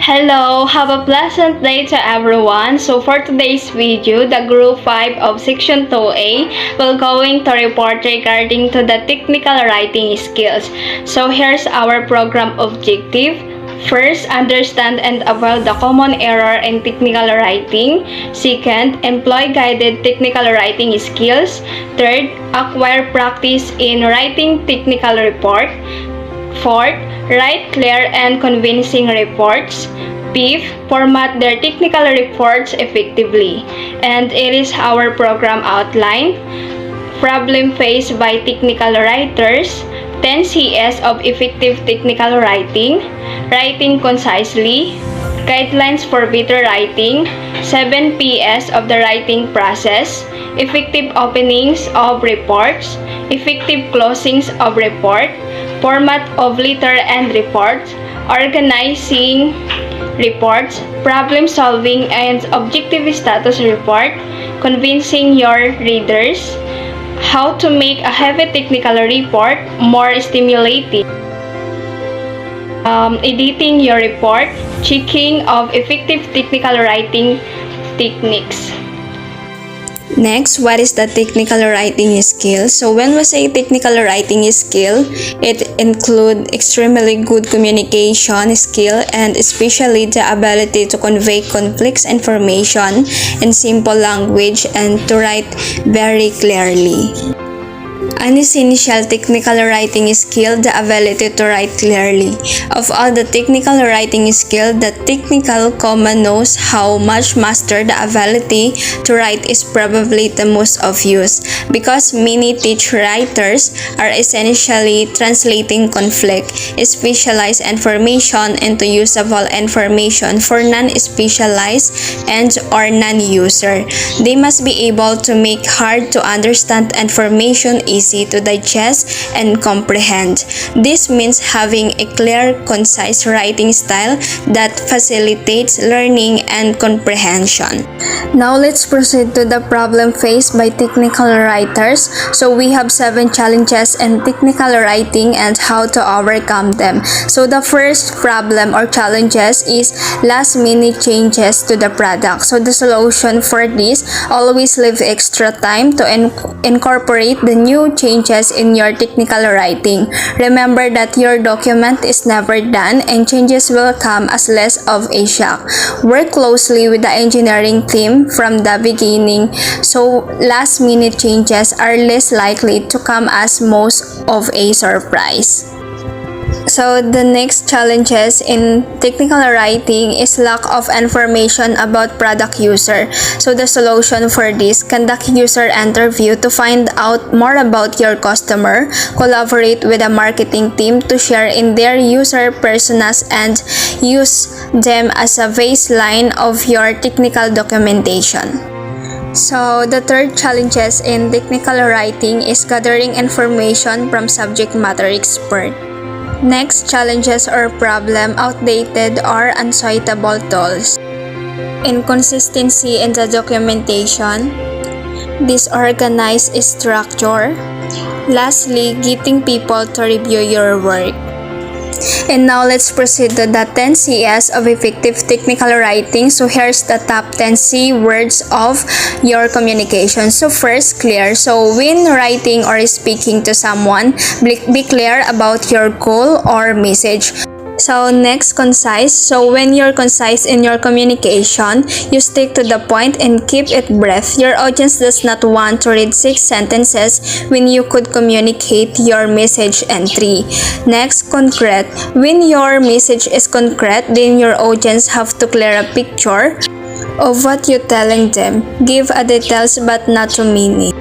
Hello, have a pleasant day to everyone. So for today's video, the group 5 of section 2A will going to report regarding to the technical writing skills. So here's our program objective. First, understand and avoid the common error in technical writing. Second, employ guided technical writing skills. Third, acquire practice in writing technical report. Fourth, write clear and convincing reports. Fifth, format their technical reports effectively. And it is our program outline. Problem faced by technical writers. 10 CS of effective technical writing. Writing concisely. Guidelines for better writing. 7 PS of the writing process. Effective openings of reports. Effective closings of report. Format of letter and reports. Organizing reports. Problem solving and objective status report. Convincing your readers. How to make a heavy technical report more stimulating. Editing your report. Checking of effective technical writing techniques. Next, what is the technical writing skill? So when we say technical writing skill, it includes extremely good communication skill and especially the ability to convey complex information in simple language and to write very clearly. An essential technical writing skill, the ability to write clearly. Of all the technical writing skill, the technical comma knows how much master the ability to write is probably the most obvious because many teach writers are essentially translating conflict, specialized information into usable information for non-specialized and or non-user. They must be able to make hard to understand information easy to digest and comprehend. This means having a clear, concise writing style that facilitates learning and comprehension. Now let's proceed to the problem faced by technical writers. So we have 7 challenges in technical writing and how to overcome them. So the first problem or challenges is last minute changes to the product. So the solution for this, always leave extra time to incorporate the new changes in your technical writing. Remember that your document is never done and changes will come as less of a shock. Work closely with the engineering team from the beginning so last minute changes are less likely to come as most of a surprise. So the next challenges in technical writing is lack of information about product user. So the solution for this, conduct user interview to find out more about your customer, collaborate with a marketing team to share in their user personas and use them as a baseline of your technical documentation. So the third challenges in technical writing is gathering information from subject matter expert. Next, challenges or problem, outdated or unsuitable tools. Inconsistency in the documentation. Disorganized structure. Lastly, getting people to review your work. And now let's proceed to the 10 CS of effective technical writing. So here's the top 10 C words of your communication. So first, clear. So when writing or speaking to someone, be clear about your goal or message. So next, concise. So when you're concise in your communication, you stick to the point and keep it brief. Your audience does not want to read 6 sentences when you could communicate your message in 3. Next, concrete. When your message is concrete, then your audience have to clear a picture of what you're telling them. Give a details but not too many.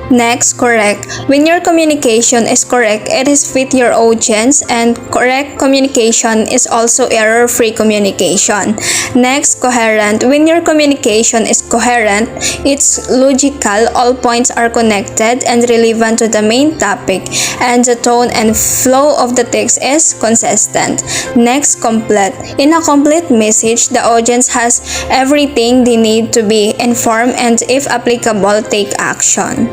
Next, correct. When your communication is correct, it is fit your audience, and correct communication is also error-free communication. Next, coherent. When your communication is coherent, it's logical, all points are connected and relevant to the main topic, and the tone and flow of the text is consistent. Next, complete. In a complete message, the audience has everything they need to be informed and, if applicable, take action.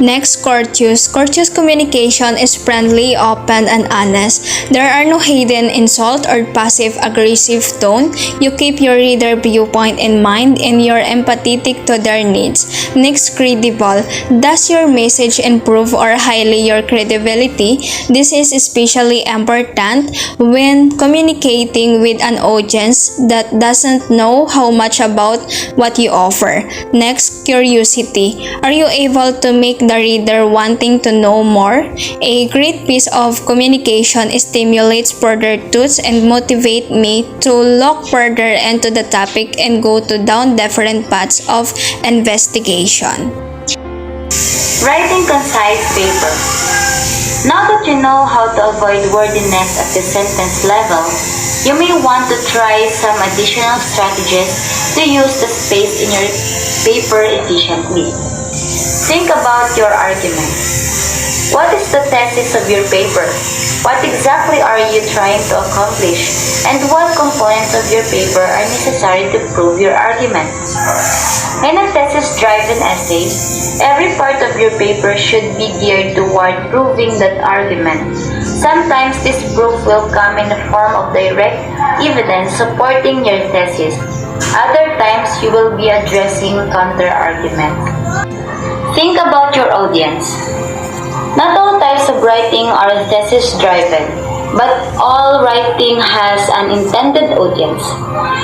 Next, courteous. Courteous communication is friendly, open, and honest. There are no hidden insult or passive-aggressive tone. You keep your reader viewpoint in mind and you're empathetic to their needs. Next, credible. Does your message improve or highlight your credibility? This is especially important when communicating with an audience that doesn't know how much about what you offer. Next, curiosity. Are you able to make the reader wanting to know more? A great piece of communication stimulates further thoughts and motivate me to look further into the topic and go to down different paths of investigation. Writing concise paper. Now that you know how to avoid wordiness at the sentence level, you may want to try some additional strategies to use the space in your paper efficiently. Think about your argument. What is the thesis of your paper? What exactly are you trying to accomplish? And what components of your paper are necessary to prove your argument? In a thesis-driven essay, every part of your paper should be geared toward proving that argument. Sometimes this proof will come in the form of direct evidence supporting your thesis. Other times, you will be addressing counter-argument. Think about your audience. Not all types of writing are thesis-driven, but all writing has an intended audience.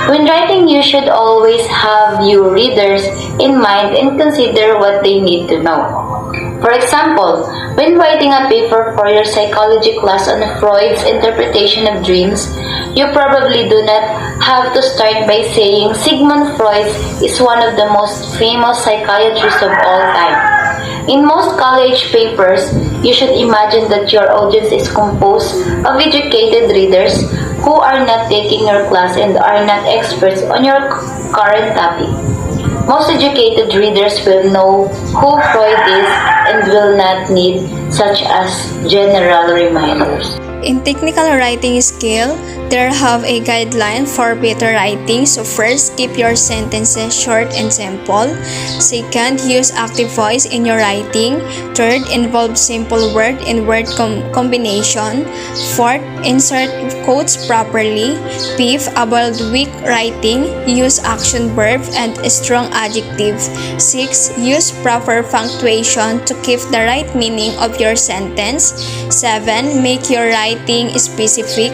When writing, you should always have your readers in mind and consider what they need to know. For example, when writing a paper for your psychology class on Freud's interpretation of dreams, you probably do not have to start by saying Sigmund Freud is one of the most famous psychiatrists of all time. In most college papers, you should imagine that your audience is composed of educated readers who are not taking your class and are not experts on your current topic. Most educated readers will know who Freud is and will not need such as general reminders. In technical writing skill, there have a guideline for better writing. So first, keep your sentences short and simple. Second, use active voice in your writing. Third, involve simple word and word combination. Fourth, insert quotes properly. Fifth, avoid weak writing. Use action verb and strong adjective. Sixth, use proper punctuation to keep the right meaning of your sentence. 7, make your writing specific.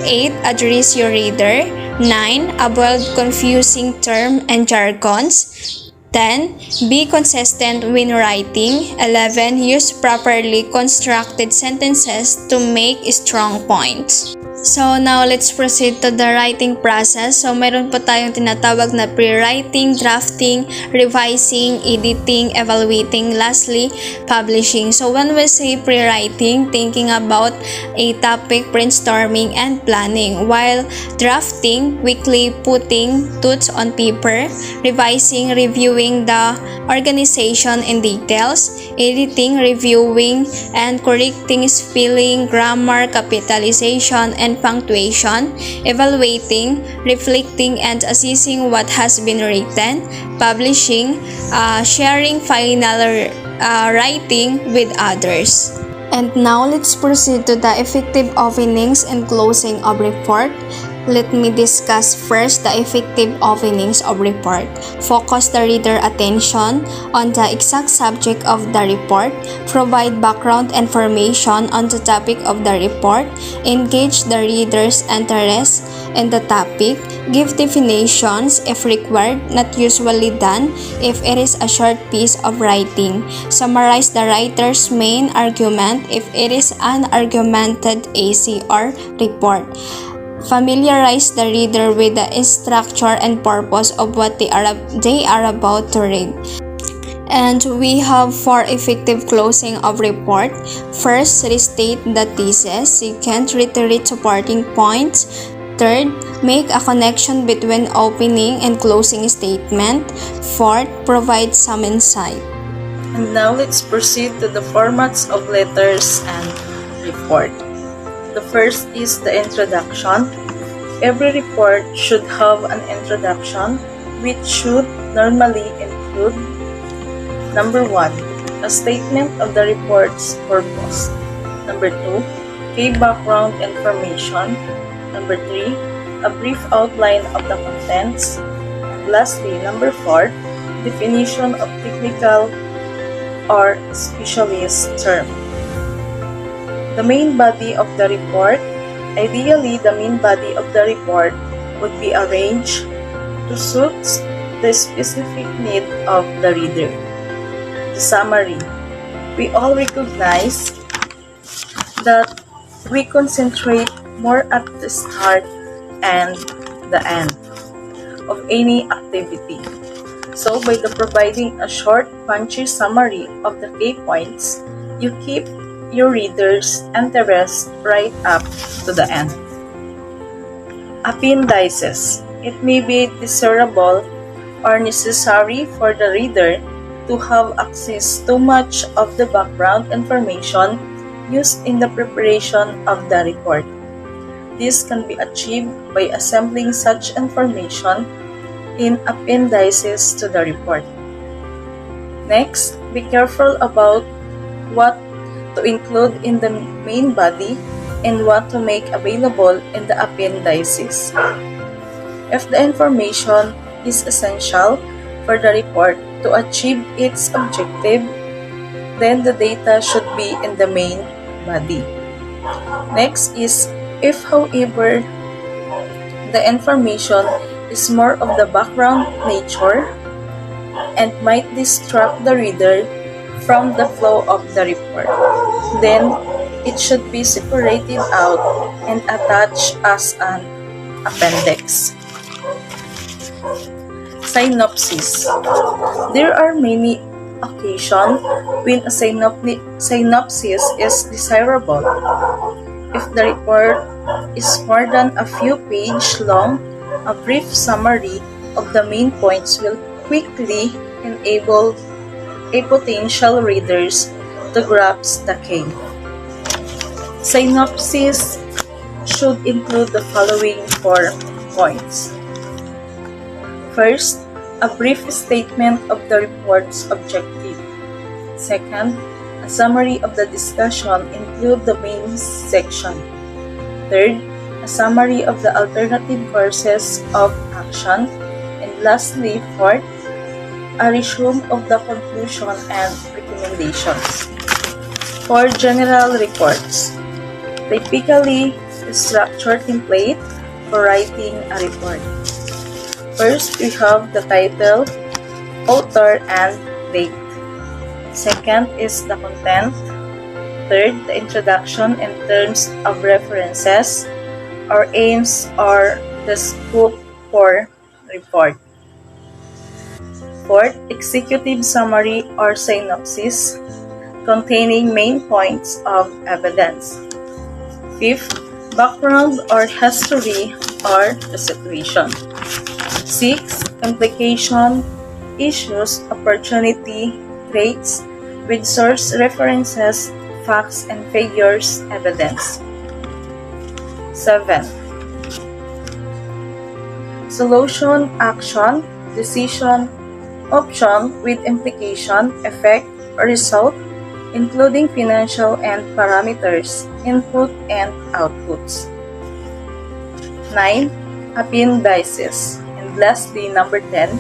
8, address your reader. 9, avoid confusing terms and jargons. 10, be consistent when writing. 11, use properly constructed sentences to make strong points. So now let's proceed to the writing process. So meron po tayong tinatawag na pre-writing, drafting, revising, editing, evaluating, lastly, publishing. So when we say pre-writing, thinking about a topic, brainstorming, and planning. While drafting, quickly putting thoughts on paper. Revising, reviewing the organization and details. Editing, reviewing, and correcting spelling, grammar, capitalization, and punctuation. Evaluating, reflecting, and assessing what has been written. Publishing, sharing final writing with others. And now let's proceed to the effective openings and closing of report. Let me discuss first the effective openings of report. Focus the reader attention on the exact subject of the report. Provide background information on the topic of the report. Engage the reader's interest in the topic. Give definitions if required, not usually done if it is a short piece of writing. Summarize the writer's main argument if it is an argumented essay or report. Familiarize the reader with the structure and purpose of what they are about to read. And we have 4 effective closing of report. First, restate the thesis. Second, reiterate supporting points. Third, make a connection between opening and closing statement. Fourth, provide some insight. And now let's proceed to the formats of letters and report. The first is the introduction. Every report should have an introduction, which should normally include: number 1, A statement of the report's purpose. Number 2, key background information. Number 3, a brief outline of the contents. And lastly, number 4, definition of technical or specialist term. The main body of the report. Ideally, the main body of the report would be arranged to suit the specific need of the reader. The summary. We all recognize that we concentrate more at the start and the end of any activity. So by providing a short, punchy summary of the key points, you keep your reader's interest right up to the end. Appendices. It may be desirable or necessary for the reader to have access to much of the background information used in the preparation of the report. This can be achieved by assembling such information in appendices to the report. Next, be careful about what to include in the main body and what to make available in the appendices. If the information is essential for the report to achieve its objective, then the data should be in the main body. Next is, if however the information is more of the background nature and might distract the reader from the flow of the report, then it should be separated out and attached as an appendix. Synopsis. There are many occasions when a synopsis is desirable. If the report is more than a few pages long, a brief summary of the main points will quickly enable a potential readers to grasp the key. Synopsis should include the following 4 points. First, a brief statement of the report's objective. Second, a summary of the discussion include the main section. Third, a summary of the alternative courses of action. And lastly, fourth, a resume of the conclusion and recommendations. For general reports, typically structured template for writing a report. First, we have the title, author, and date. Second is the content. Third, the introduction and terms of references, or aims, or the scope for report. Fourth, executive summary or synopsis containing main points of evidence. Fifth, background or history or the situation. 6. Implication, issues, opportunity, traits, with source references, facts and figures, evidence. 7. Solution, action, decision, option with implication, effect, or result, including financial and parameters, input and outputs. 9. Appendices. And lastly, number 10,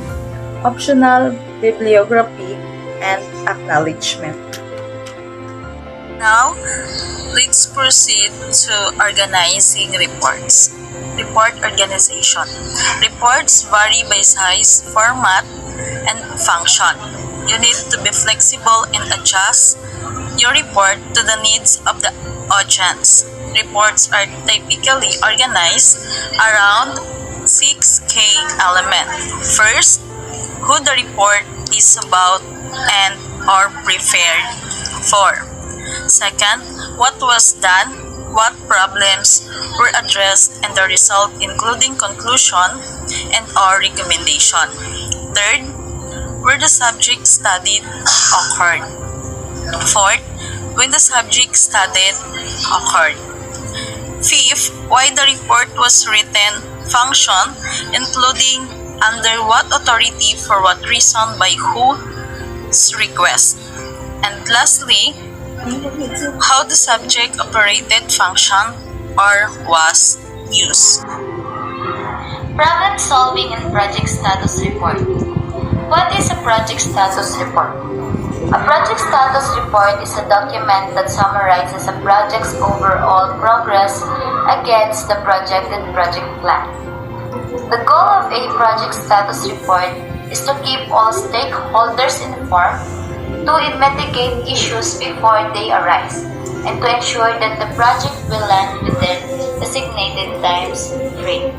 optional bibliography and acknowledgement. Now, let's proceed to organizing reports. Report organization. Reports vary by size, format, and function. You need to be flexible and adjust your report to the needs of the audience. Reports are typically organized around 6 key elements. First, who the report is about and or prepared for. Second, what was done, what problems were addressed, and the result, including conclusion and or recommendation. Third, where the subject studied occurred. Fourth, when the subject studied occurred. Fifth, why the report was written, function, including under what authority, for what reason, by whose request. And lastly, how the subject operated functioned or was used. Problem solving and project status report. What is a project status report? A project status report is a document that summarizes a project's overall progress against the projected project plan. The goal of a project status report is to keep all stakeholders informed, to mitigate issues before they arise, and to ensure that the project will land within designated times frame.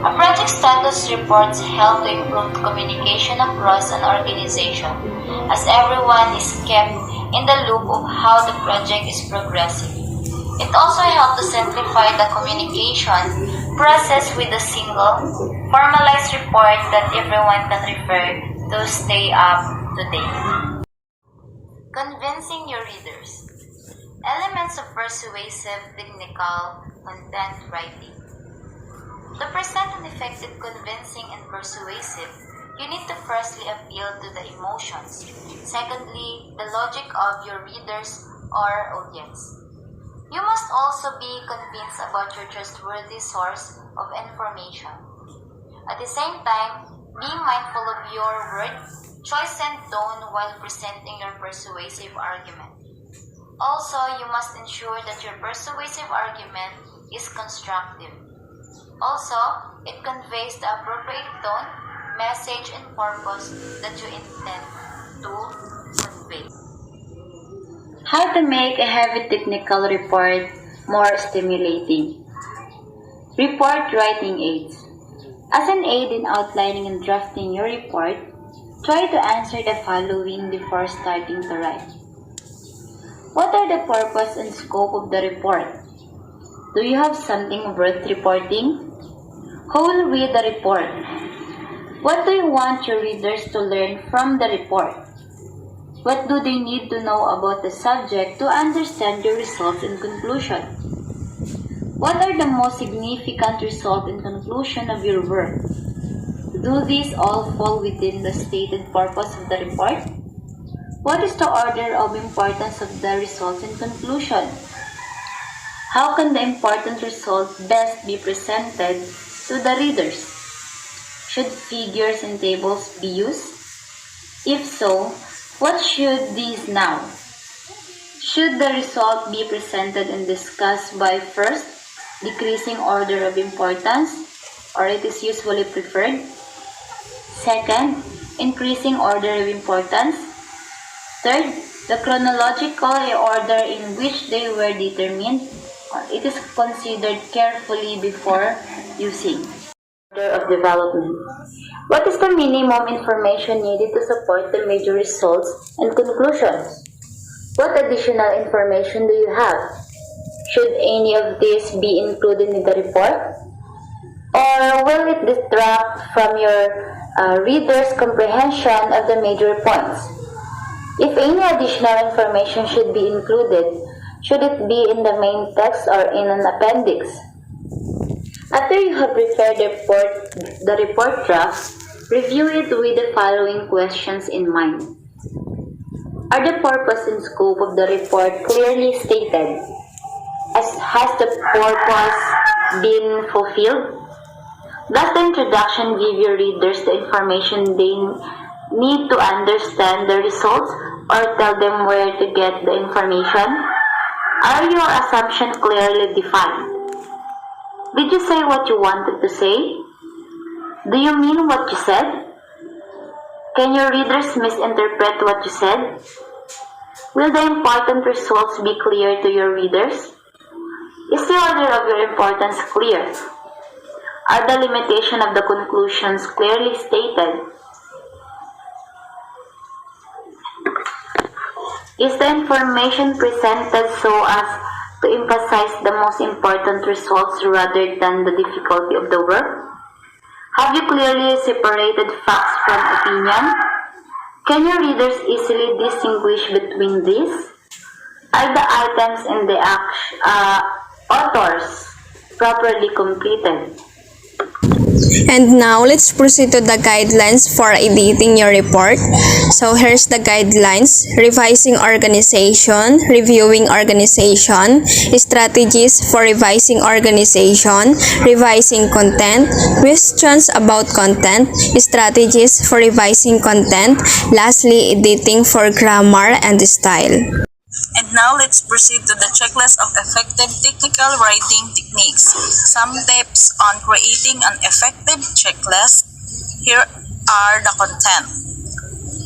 A project status reports help to improve communication across an organization, as everyone is kept in the loop of how the project is progressing. It also helps to simplify the communication process with a single, formalized report that everyone can refer to stay up to date. Convincing your readers. Elements of persuasive technical content writing. To present an effective, convincing, and persuasive, you need to firstly appeal to the emotions. Secondly, the logic of your readers or audience. You must also be convinced about your trustworthy source of information. At the same time, be mindful of your word, choice, and tone while presenting your persuasive argument. Also, you must ensure that your persuasive argument is constructive. Also, it conveys the appropriate tone, message, and purpose that you intend to convey. How to make a heavy technical report more stimulating. Report writing aids. As an aid in outlining and drafting your report, try to answer the following before starting to write. What are the purpose and scope of the report? Do you have something worth reporting? Who will read the report? What do you want your readers to learn from the report? What do they need to know about the subject to understand your results and conclusion? What are the most significant results and conclusion of your work? Do these all fall within the stated purpose of the report? What is the order of importance of the results and conclusion? How can the important result best be presented to the readers? Should figures and tables be used? If so, what should these now? Should the result be presented and discussed by first, decreasing order of importance, or it is usually preferred? Second, increasing order of importance. Third, the chronological order in which they were determined, or it is considered carefully before using. Order of development. What is the minimum information needed to support the major results and conclusions? What additional information do you have? Should any of this be included in the report? Or will it distract from your reader's comprehension of the major points? If any additional information should be included, should it be in the main text or in an appendix? After you have prepared the report draft, review it with the following questions in mind. Are the purpose and scope of the report clearly stated? Has the purpose been fulfilled? Does the introduction give your readers the information they need to understand the results or tell them where to get the information? Are your assumptions clearly defined? Did you say what you wanted to say? Do you mean what you said? Can your readers misinterpret what you said? Will the important results be clear to your readers? Is the order of your importance clear? Are the limitations of the conclusions clearly stated? Is the information presented so as to emphasize the most important results rather than the difficulty of the work? Have you clearly separated facts from opinion? Can your readers easily distinguish between these? Are the items in the authors properly completed? And now, let's proceed to the guidelines for editing your report. So, here's the guidelines: revising organization, reviewing organization, strategies for revising organization, revising content, questions about content, strategies for revising content, lastly, editing for grammar and style. And now let's proceed to the checklist of effective technical writing techniques. Some tips on creating an effective checklist. Here are the content.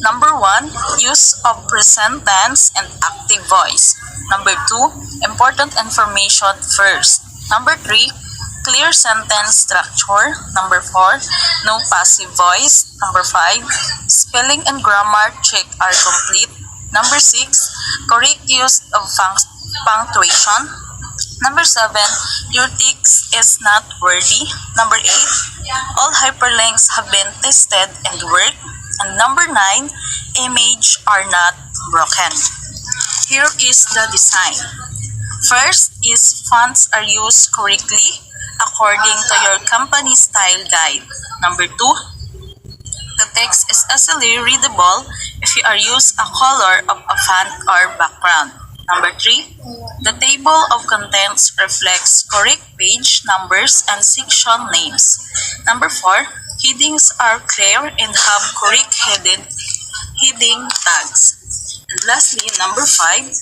Number 1, use of present tense and active voice. Number 2, important information first. Number 3, clear sentence structure. Number 4, no passive voice. Number 5, spelling and grammar check are complete. Number 6, correct use of punctuation. Number 7, your text is not wordy. Number 8, all hyperlinks have been tested and work. And number 9, images are not broken. Here is the design. First is fonts are used correctly according to your company style guide. Number 2, the text is easily readable if you are use a color of a font or background. Number 3, the table of contents reflects correct page numbers and section names. Number 4, headings are clear and have correct heading tags. And lastly, number 5,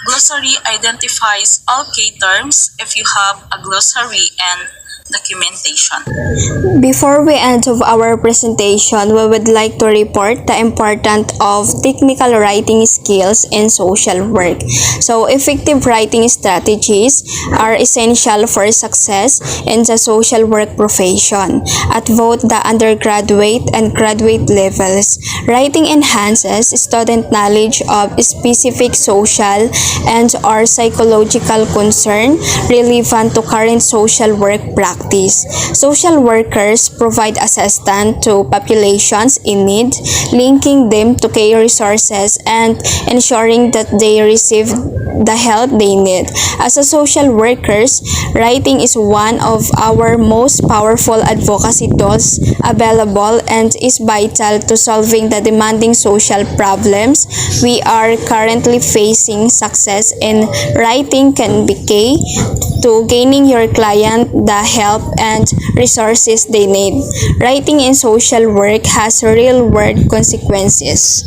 glossary identifies all key terms if you have a glossary and documentation. Before we end of our presentation, we would like to report the importance of technical writing skills in social work. So, effective writing strategies are essential for success in the social work profession at both the undergraduate and graduate levels. Writing enhances student knowledge of specific social and/or psychological concern relevant to current social work practice. Social workers provide assistance to populations in need, linking them to care resources and ensuring that they receive the help they need. As a social workers, writing is one of our most powerful advocacy tools available and is vital to solving the demanding social problems we are currently facing. Success in writing can be key to gaining your client the help and resources they need. Writing in social work has real-world consequences.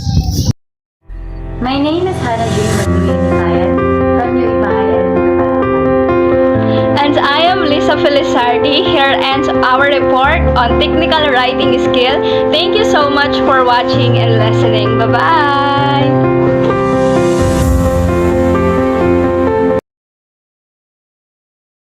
My name is Hannah Jane Matulin from UIMAI. And I am Lisa Felizardi. Here ends our report on technical writing skill. Thank you so much for watching and listening. Bye-bye!